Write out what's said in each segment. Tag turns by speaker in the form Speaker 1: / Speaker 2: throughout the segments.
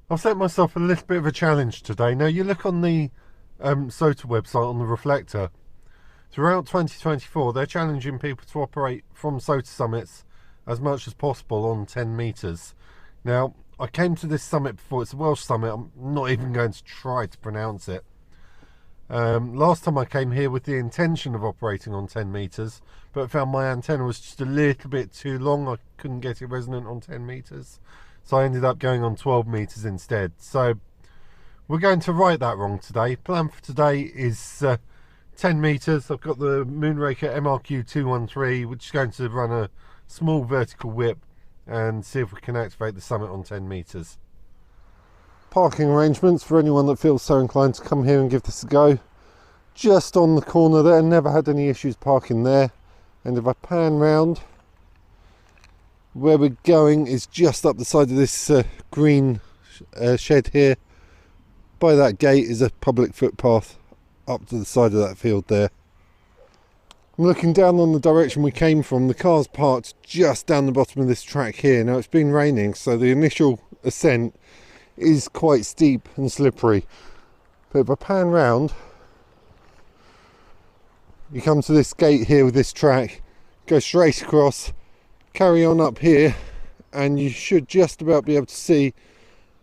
Speaker 1: I've set myself a little bit of a challenge today. Now, you look on the SOTA website on the reflector. Throughout 2024, they're challenging people to operate from SOTA summits as much as possible on 10 metres. Now, I came to this summit before. It's a Welsh summit. I'm not even going to try to pronounce it. Last time I came here with the intention of operating on 10 metres, but found my antenna was just a little bit too long. I couldn't get it resonant on 10 metres. So I ended up going on 12 metres instead. So we're going to right that wrong today. Plan for today is 10 metres. I've got the Moonraker MRQ213, which is going to run a small vertical whip and see if we can activate the summit on 10 metres. Parking arrangements for anyone that feels so inclined to come here and give this a go. Just on the corner there, never had any issues parking there. And if I pan round, where we're going is just up the side of this green shed here. By that gate is a public footpath up to the side of that field there. I'm looking down on the direction we came from. The car's parked just down the bottom of this track here. Now, it's been raining, so the initial ascent is quite steep and slippery. But if I pan round, you come to this gate here with this track, go straight across, carry on up here, and you should just about be able to see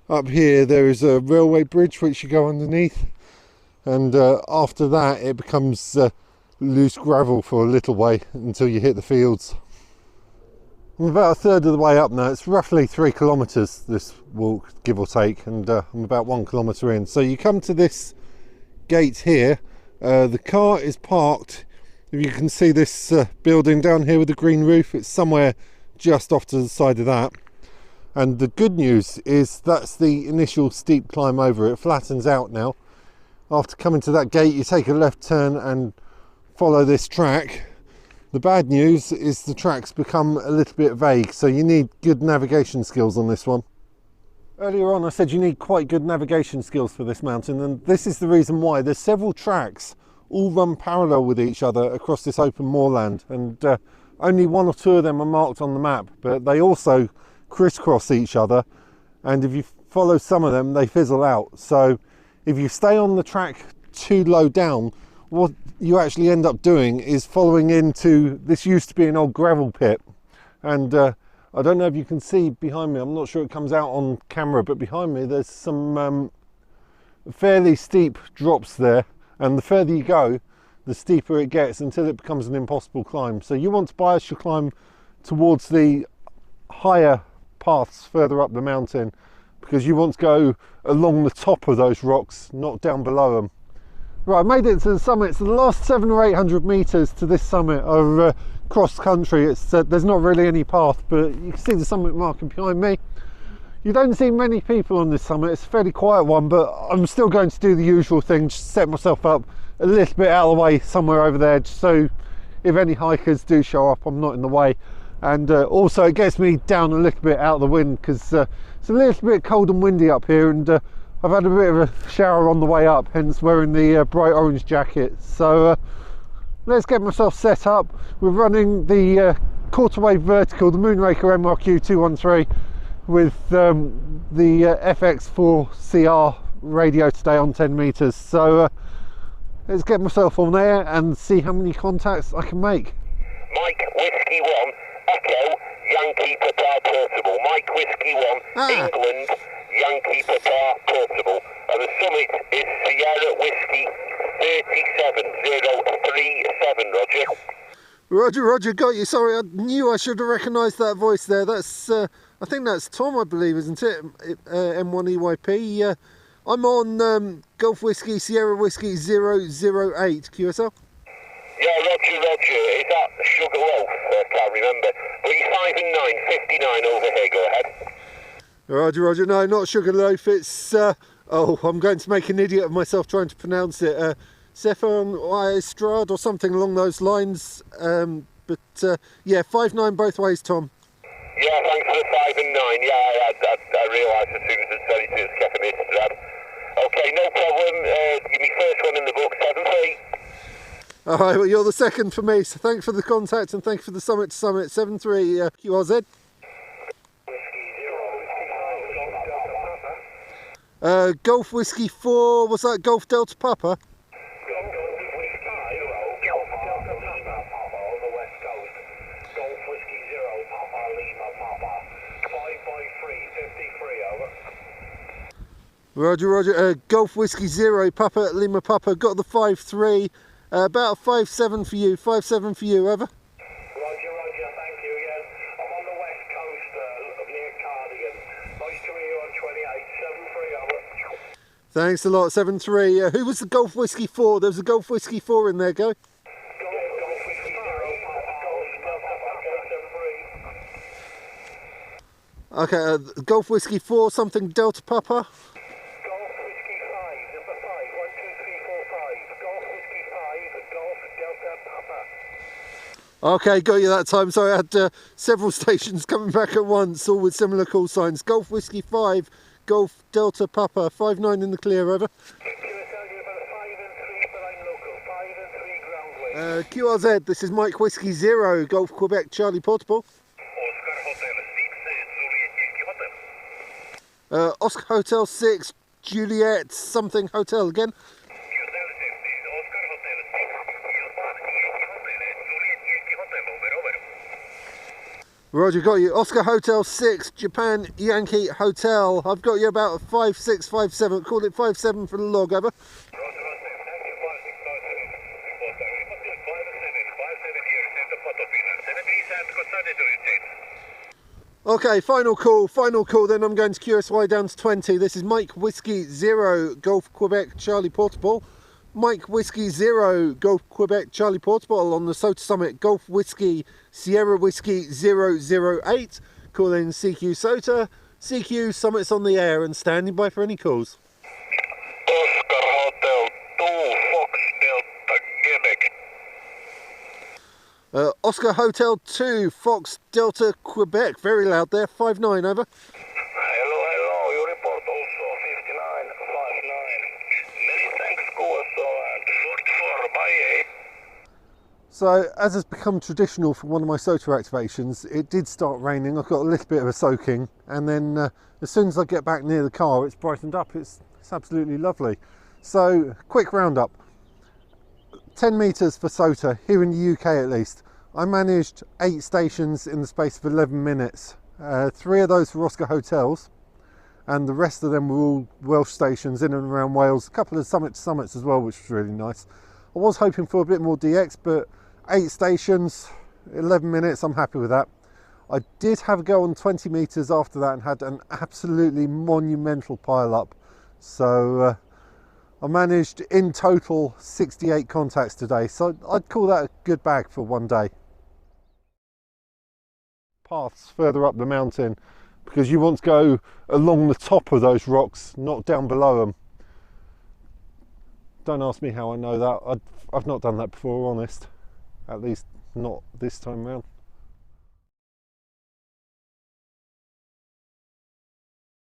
Speaker 1: up here there is a railway bridge which you go underneath, and after that it becomes loose gravel for a little way until you hit the fields. I'm about a third of the way up now. It's roughly 3 kilometres this walk, give or take, and I'm about 1 kilometre in. So you come to this gate here, the car is parked. If you can see this building down here with the green roof, it's somewhere just off to the side of that. And the good news is that's the initial steep climb over. It flattens out now. After coming to that gate, you take a left turn and follow this track. The bad news is the track's become a little bit vague, so you need good navigation skills on this one. Earlier on I said you need quite good navigation skills for this mountain, and this is the reason why. There's several tracks all run parallel with each other across this open moorland, and only 1 or 2 of them are marked on the map, but they also crisscross each other, and if you follow some of them they fizzle out. So if you stay on the track too low down, what you actually end up doing is following into, this used to be an old gravel pit, and I don't know if you can see behind me, I'm not sure it comes out on camera, but behind me there's some fairly steep drops there, and the further you go the steeper it gets until it becomes an impossible climb. So you want to bias your climb towards the higher paths further up the mountain, because you want to go along the top of those rocks, not down below them. Right, I made it to the summit. So the last 700 or 800 metres to this summit are cross country. It's there's not really any path, but you can see the summit marking behind me. You don't see many people on this summit. It's a fairly quiet one, but I'm still going to do the usual thing, just set myself up a little bit out of the way somewhere over there, just so if any hikers do show up, I'm not in the way. And also it gets me down a little bit out of the wind, because it's a little bit cold and windy up here, and I've had a bit of a shower on the way up, hence wearing the bright orange jacket. So let's get myself set up. We're running the quarter wave vertical, the Moonraker MRQ213, with the FX-4CR radio today on 10 metres. So let's get myself on there and see how many contacts I can make.
Speaker 2: Mike Whiskey 1, Echo, Yankee Papa Portable. Mike Whiskey 1, England, Yankee Papa Portable. And the summit is Sierra Whiskey 37037, Roger.
Speaker 1: Roger, got you. Sorry, I knew I should have recognised that voice there. That's, I think that's Tom, I believe, isn't it? M1EYP. I'm on Golf Whiskey, Sierra Whiskey 008, QSL.
Speaker 2: Yeah, Roger, is that Sugar Loaf? I can't remember. But you're 5 and 9, 59 over here, go ahead.
Speaker 1: Roger, no, not Sugarloaf, it's, oh, I'm going to make an idiot of myself trying to pronounce it, Cefn Yr Ystrad or something along those lines, but yeah, 5-9 both ways, Tom.
Speaker 2: Yeah, thanks for the 5 and 9, yeah, I realised as soon as it said it was Cefn Yr Ystrad. Okay, no problem, give me first one in the book, 7-3.
Speaker 1: Alright, well you're the second for me, so thanks for the contact and thanks for the summit to summit, 7-3 QRZ. Golf Whiskey 4, was that Golf Delta Papa? Roger, roger. Golf Whiskey 0, Papa Lima Papa, got the 5-3. About a 5-7 for you, 5-7 for you, over.
Speaker 2: Roger, roger, thank you, yes. I'm on the west coast near Cardigan. Nice to hear you on 28, 7-3, over.
Speaker 1: Thanks a lot, 7-3. Who was the Golf Whiskey 4? There was a Golf Whiskey 4 in there, go.
Speaker 2: Golf Whiskey 0, Papa,
Speaker 1: Okay, Golf Whiskey 4, something Delta Papa.
Speaker 2: Golf Whiskey 5, number 5, 1, 2, 3, 4, 5. Golf Whiskey 5, Golf Delta Papa.
Speaker 1: Okay, got you that time. Sorry, I had several stations coming back at once, all with similar call signs. Golf Whiskey 5, Golf Delta Papa, 5-9 in the clear, over. QRZ, this is Mike Whiskey 0, Golf Quebec Charlie Portable. Oscar Hotel 6, Juliet something hotel again. Roger, got you. Oscar Hotel 6, Japan Yankee Hotel. I've got you about 5-6, 5-7. Call it 5-7 for the log, over. Okay, final call, then I'm going to QSY down to 20. This is Mike Whiskey 0, Golf Quebec Charlie Portable. Mike Whiskey 0, Golf Quebec Charlie Portable on the SOTA Summit, Golf Whiskey Sierra Whiskey 008, calling CQ SOTA. CQ Summit's on the air and standing by for any calls.
Speaker 2: Oscar Hotel 2, Fox Delta, Quebec.
Speaker 1: Oscar Hotel 2, Fox Delta, Quebec. Very loud there. 5-9, over.
Speaker 2: Hello, you report also 59, 5-9. Many thanks, QSO and 44, bye.
Speaker 1: So, as has become traditional for one of my SOTA activations, it did start raining. I've got a little bit of a soaking, and then as soon as I get back near the car, it's brightened up. It's absolutely lovely. So, quick roundup. 10 metres for SOTA, here in the UK at least. I managed 8 stations in the space of 11 minutes. 3 of those were Oscar hotels, and the rest of them were all Welsh stations in and around Wales. A couple of summits as well, which was really nice. I was hoping for a bit more DX, but 8 stations, 11 minutes, I'm happy with that. I did have a go on 20 metres after that and had an absolutely monumental pile up. So I managed in total 68 contacts today, so I'd call that a good bag for one day. Paths further up the mountain, because you want to go along the top of those rocks, not down below them. Don't ask me how I know that. I've not done that before, honest. At least not this time round.